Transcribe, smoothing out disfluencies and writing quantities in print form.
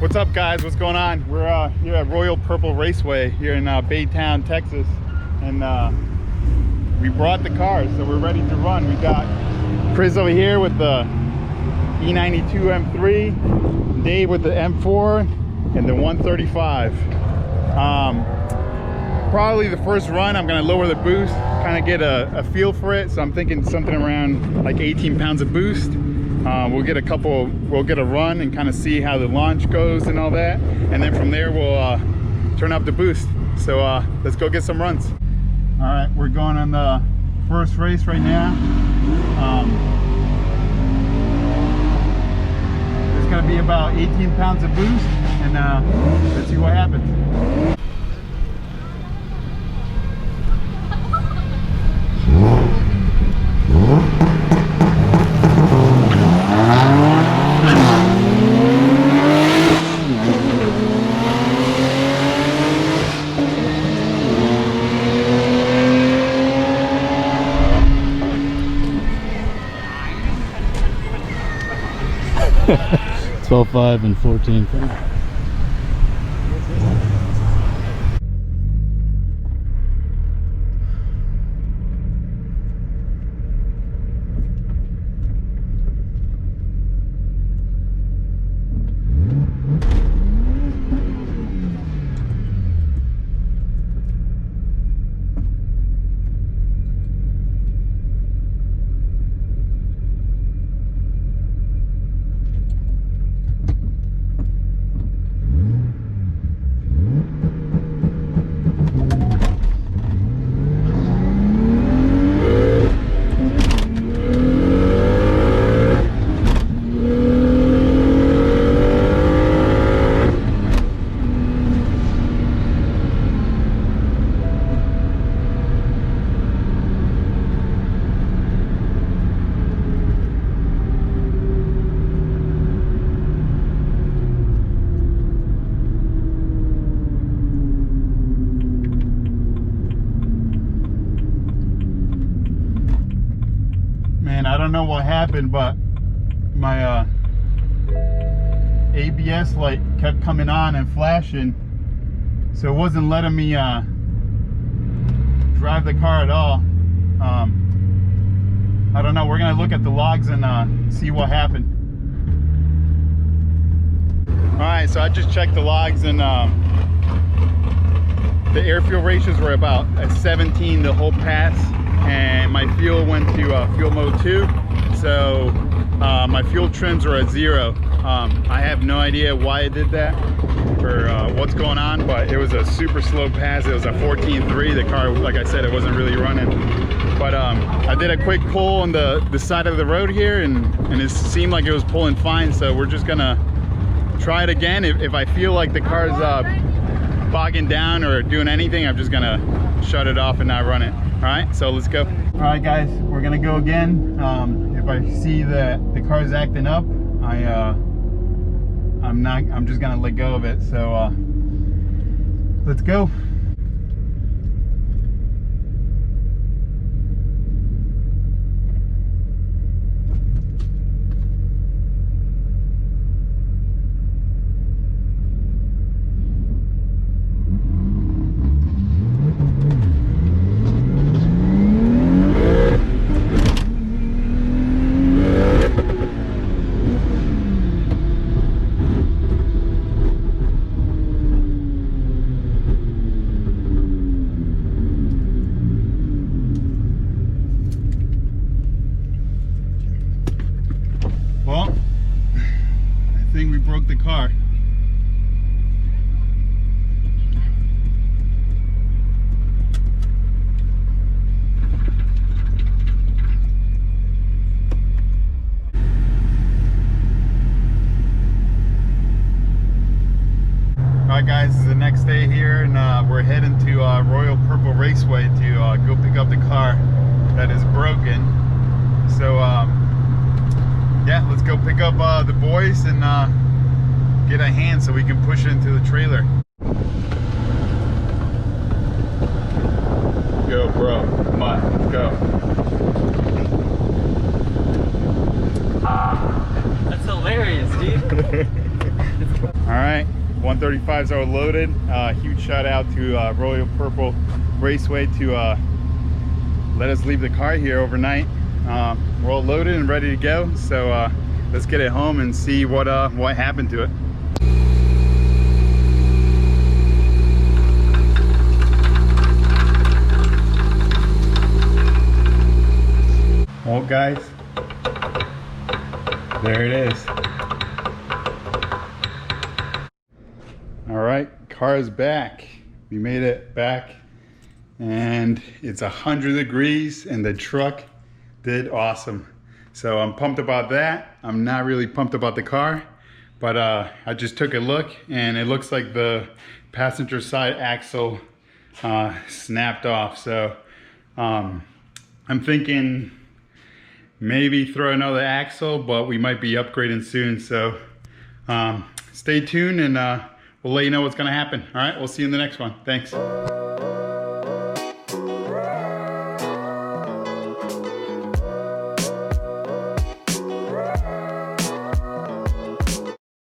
What's up, guys? What's going on? We're here at Royal Purple Raceway here in Baytown, Texas, and we brought the cars, so we're ready to run. We got Chris over here with the E92 M3, Dave with the M4 and the 135. Probably the first run I'm gonna lower the boost, kind of get a feel for it. So I'm thinking something around like 18 pounds of boost. We'll get a run and kind of see how the launch goes and all that, and then from there we'll turn up the boost. So let's go get some runs. All right, we're going on the first race right now. It's gonna be about 18 pounds of boost, and let's see what happens. $12.5 and $14.5. I don't know what happened, but my ABS light kept coming on and flashing, so it wasn't letting me drive the car at all. I don't know, we're gonna look at the logs and see what happened. Alright, so I just checked the logs, and the air fuel ratios were about at 17 the whole pass, and my fuel went to fuel mode 2, so my fuel trims were at 0. I have no idea why it did that or what's going on, but it was a super slow pass. It was a 14.3. The car, like I said, it wasn't really running, but I did a quick pull on the side of the road here, and it seemed like it was pulling fine, so we're just gonna try it again. If I feel like the car's bogging down or doing anything, I'm just gonna shut it off and not run it. All right, so let's go. All right, guys, we're gonna go again. If I see that the car's acting up, I'm just gonna let go of it. So let's go. Well, I think we broke the car. Alright guys, this is the next day here, and we're heading to Royal Purple Raceway to go pick up the car that is broken. So yeah, let's go pick up the boys and get a hand so we can push it into the trailer. Go, bro. Come on, let's go. That's hilarious, dude. All right, 135s are loaded. Huge shout out to Royal Purple Raceway to let us leave the car here overnight. We're all loaded and ready to go, so let's get it home and see what happened to it. Well guys, there it is. All right, car is back. We made it back and it's 100 degrees and the truck did awesome. So I'm pumped about that. I'm not really pumped about the car, but I just took a look and it looks like the passenger side axle snapped off. So I'm thinking maybe throw another axle, but we might be upgrading soon. So stay tuned and we'll let you know what's gonna happen. All right, we'll see you in the next one. Thanks.